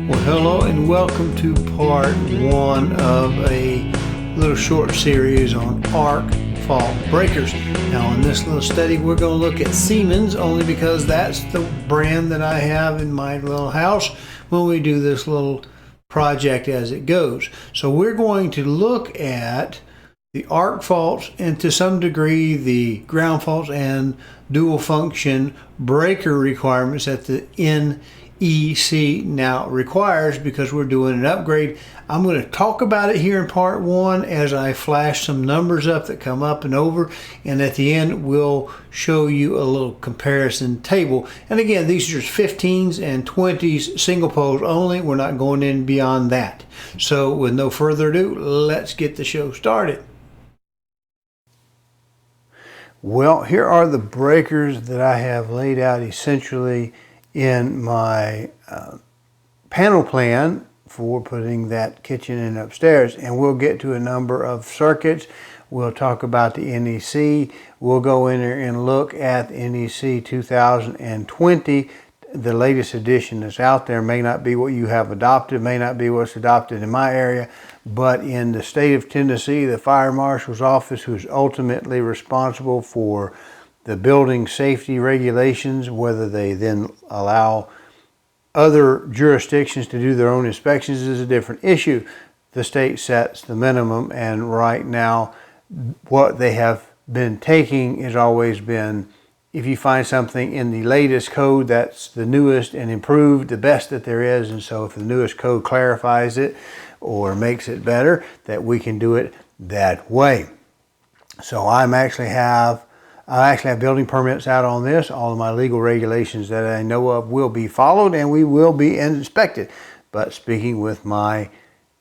Well, hello and welcome to part one of a little short series on arc fault breakers. Now in this little study we're going to look at Siemens, only because that's the brand that I have in my little house when we do this little project as it goes. So we're going to look at the arc faults and to some degree the ground faults and dual function breaker requirements that the NEC now requires, because we're doing an upgrade. I'm going to talk about it here in part one as I flash some numbers up that come up and over, and at the end we'll show you a little comparison table. And again, these are just 15s and 20s single poles only. We're not going in beyond that. So with no further ado, let's get the show started. Well, here are the breakers that I have laid out essentially in my panel plan for putting that kitchen in upstairs, and we'll get to a number of circuits. We'll talk about the NEC. We'll go in there and look at the NEC 2020. The latest edition that's out there may not be what you have adopted, may not be what's adopted in my area, but in the state of Tennessee, the Fire Marshal's Office, who's ultimately responsible for the building safety regulations, whether they then allow other jurisdictions to do their own inspections is a different issue. The state sets the minimum, and right now what they have been taking has always been, if you find something in the latest code that's the newest and improved, the best that there is, and so if the newest code clarifies it or makes it better, that we can do it that way. So I actually have building permits out on this. All of my legal regulations that I know of will be followed, and we will be inspected. But speaking with my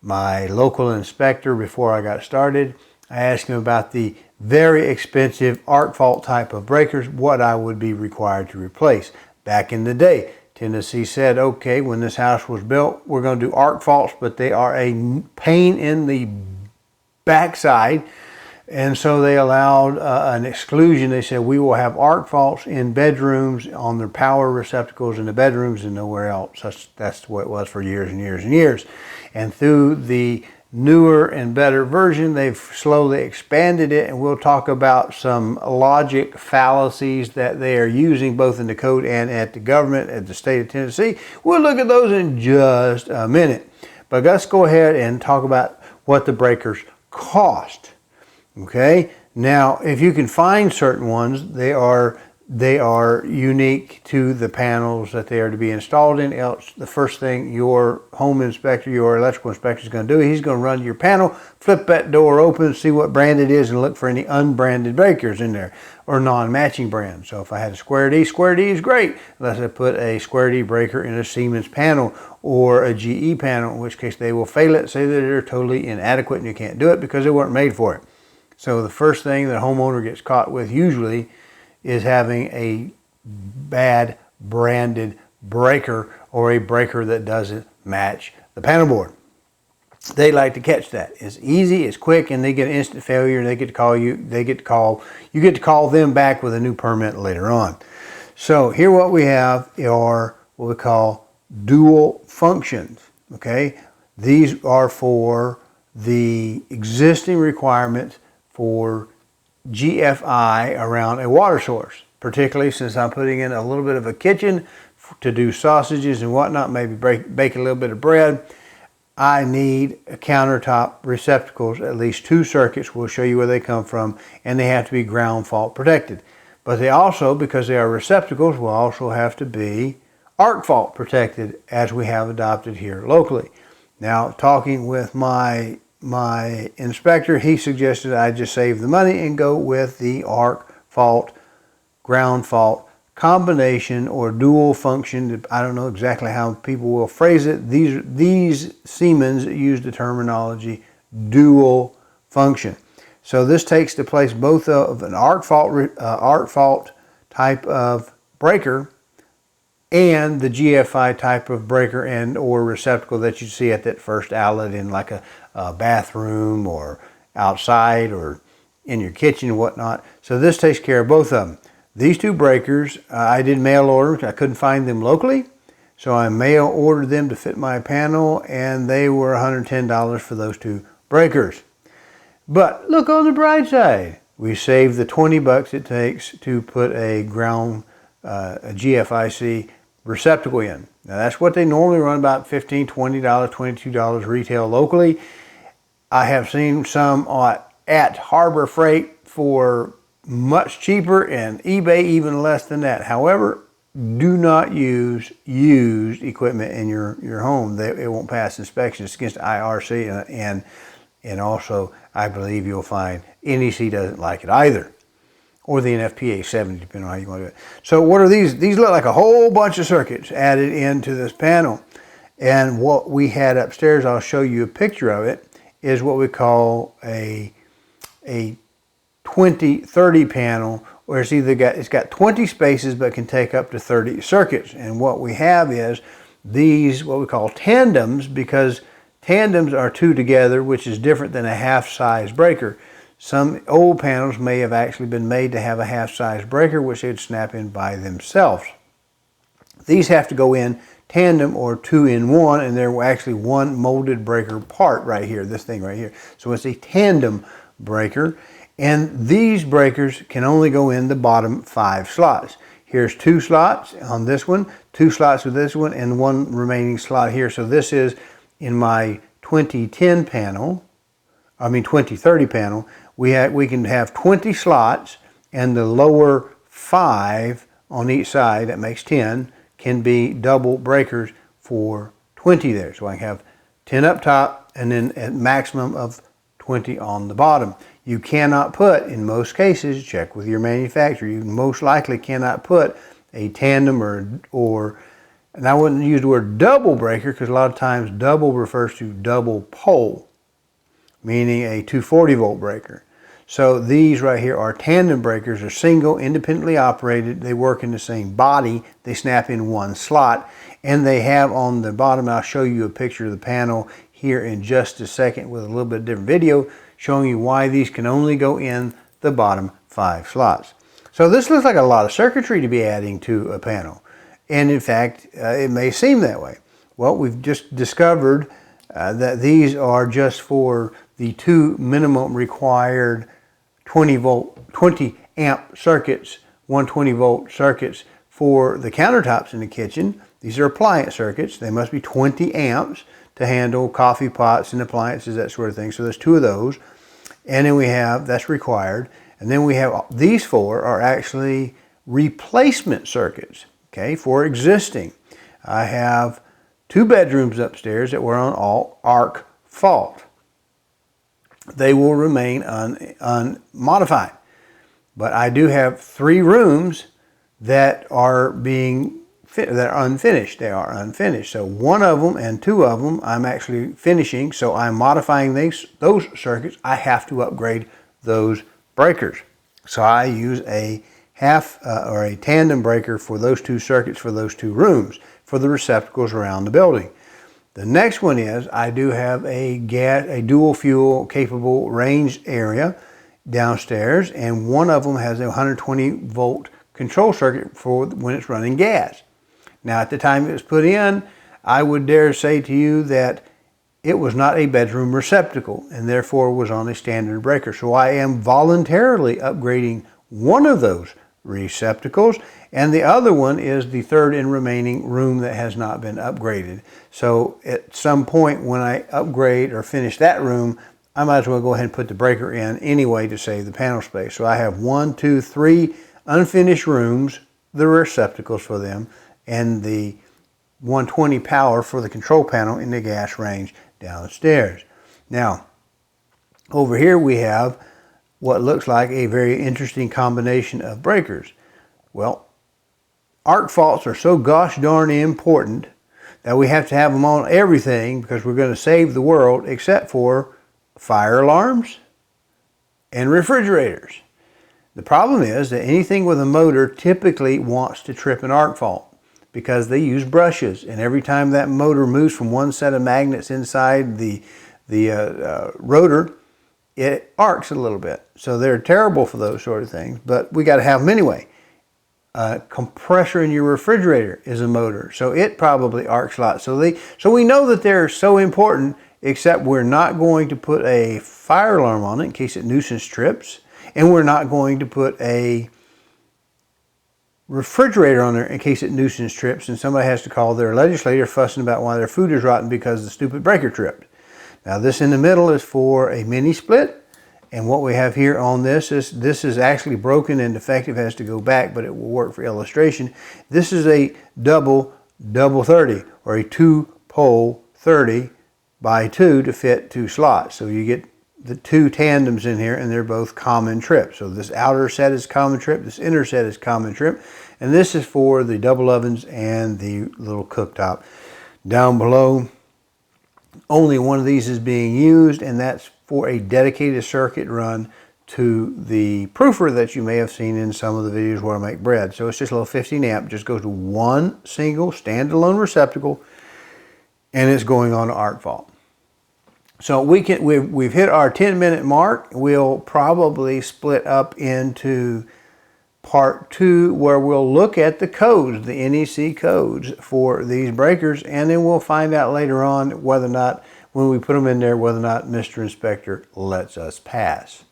local inspector before I got started, I asked him about the very expensive arc fault type of breakers, what I would be required to replace. Back in the day, Tennessee said, okay, when this house was built, we're going to do arc faults, but they are a pain in the backside. And so they allowed an exclusion. They said, we will have arc faults in bedrooms on their power receptacles in the bedrooms and nowhere else. That's the way it was for years and years and years. And through the newer and better version, they've slowly expanded it, and we'll talk about some logic fallacies that they are using both in the code and at the government, at the state of Tennessee. We'll look at those in just a minute. But let's go ahead and talk about what the breakers cost. Okay, now if you can find certain ones, they are unique to the panels that they are to be installed in. Else, the first thing your home inspector, your electrical inspector is going to do, he's going to run to your panel, flip that door open, see what brand it is, and look for any unbranded breakers in there or non-matching brands. So if I had a Square D is great, unless I put a Square D breaker in a Siemens panel or a GE panel, in which case they will fail it, say that they're totally inadequate and you can't do it because they weren't made for it. So the first thing that a homeowner gets caught with usually is having a bad branded breaker or a breaker that doesn't match the panel board. They like to catch that. It's easy, it's quick, and they get instant failure, and they get to call you. You get to call them back with a new permit later on. So here what we have are what we call dual functions. Okay, these are for the existing requirements for GFI around a water source, particularly since I'm putting in a little bit of a kitchen to do sausages and whatnot, maybe bake a little bit of bread. I need a countertop receptacles, at least 2 circuits. We'll show you where they come from, and they have to be ground fault protected. But they also, because they are receptacles, will also have to be arc fault protected, as we have adopted here locally. Now, talking with my inspector, he suggested I just save the money and go with the arc fault, ground fault combination or dual function. I don't know exactly how people will phrase it. These Siemens use the terminology dual function. So this takes the place both of an arc fault type of breaker and the GFI type of breaker and or receptacle that you see at that first outlet in like a bathroom or outside or in your kitchen and whatnot. So this takes care of both of them. These 2 breakers, I did mail order. I couldn't find them locally. So I mail ordered them to fit my panel, and they were $110 for those 2 breakers. But look on the bright side. We saved the 20 bucks it takes to put a ground, a GFIC receptacle in. Now that's what they normally run, about $15, $20, $22 retail locally. I have seen some at Harbor Freight for much cheaper, and eBay even less than that. However, do not use used equipment in your home. It won't pass inspection. It's against IRC, and also I believe you'll find NEC doesn't like it either, or the NFPA 70, depending on how you want to do it. So what are these? These look like a whole bunch of circuits added into this panel. And what we had upstairs, I'll show you a picture of it, is what we call a 20-30 panel, where it's got 20 spaces but can take up to 30 circuits. And what we have is these, what we call tandems, because tandems are 2 together, which is different than a half-size breaker. Some old panels may have actually been made to have a half-size breaker, which they'd snap in by themselves. These have to go in tandem or 2-in-1, and they're actually one molded breaker part right here, this thing right here. So it's a tandem breaker, and these breakers can only go in the bottom 5 slots. Here's 2 slots on this one, 2 slots with this one, and 1 remaining slot here. So this is in my 2010 panel, 2030 panel. We can have 20 slots, and the lower 5 on each side, that makes 10, can be double breakers for 20 there. So I can have 10 up top and then a maximum of 20 on the bottom. You cannot put, in most cases, check with your manufacturer, you most likely cannot put a tandem or and I wouldn't use the word double breaker, because a lot of times double refers to double pole, meaning a 240 volt breaker. So these right here are tandem breakers. They're single, independently operated. They work in the same body. They snap in 1 slot, and they have on the bottom, I'll show you a picture of the panel here in just a second with a little bit different video showing you why these can only go in the bottom 5 slots. So this looks like a lot of circuitry to be adding to a panel. And in fact, it may seem that way. Well, we've just discovered that these are just for the 2 minimum required 20 amp circuits, 120 volt circuits for the countertops in the kitchen. These are appliance circuits. They must be 20 amps to handle coffee pots and appliances, that sort of thing. So there's 2 of those. And then we have, that's required. And then we have, these 4 are actually replacement circuits, okay, for existing. I have 2 bedrooms upstairs that were on all arc fault. They will remain unmodified. But I do have 3 rooms that are unfinished. They are unfinished. So 1 of them and 2 of them I'm actually finishing. So I'm modifying those circuits. I have to upgrade those breakers. So I use a or a tandem breaker for those 2 circuits for those 2 rooms for the receptacles around the building. The next one is I do have a dual fuel capable range area downstairs, and one of them has a 120 volt control circuit for when it's running gas. Now at the time it was put in, I would dare say to you that it was not a bedroom receptacle and therefore was on a standard breaker. So I am voluntarily upgrading one of those receptacles, and the other one is the 3rd and remaining room that has not been upgraded. So at some point when I upgrade or finish that room, I might as well go ahead and put the breaker in anyway to save the panel space. So I have 1, 2, 3 unfinished rooms, the receptacles for them, and the 120 power for the control panel in the gas range downstairs. Now, over here we have what looks like a very interesting combination of breakers. Well, arc faults are so gosh darn important that we have to have them on everything because we're going to save the world, except for fire alarms and refrigerators. The problem is that anything with a motor typically wants to trip an arc fault because they use brushes, and every time that motor moves from one set of magnets inside the rotor, it arcs a little bit. So they're terrible for those sort of things, but we got to have them anyway. compressor in your refrigerator is a motor, so it probably arcs a lot. So we know that they're so important, except we're not going to put a fire alarm on it in case it nuisance trips, and we're not going to put a refrigerator on there in case it nuisance trips and somebody has to call their legislator fussing about why their food is rotten because the stupid breaker tripped. Now this in the middle is for a mini split. And what we have here on this is actually broken and defective, has to go back, but it will work for illustration. This is a double 30, or a 2-pole 30 by 2 to fit 2 slots. So you get the 2 tandems in here, and they're both common trip. So this outer set is common trip, this inner set is common trip, and this is for the double ovens and the little cooktop. Down below, only one of these is being used, and that's for a dedicated circuit run to the proofer that you may have seen in some of the videos where I make bread. So it's just a little 15 amp, just goes to one single standalone receptacle, and it's going on to arc fault. So we've hit our 10-minute mark. We'll probably split up into part 2 where we'll look at the codes, the NEC codes for these breakers, and then we'll find out later on whether or not, when we put them in there, whether or not Mr. Inspector lets us pass.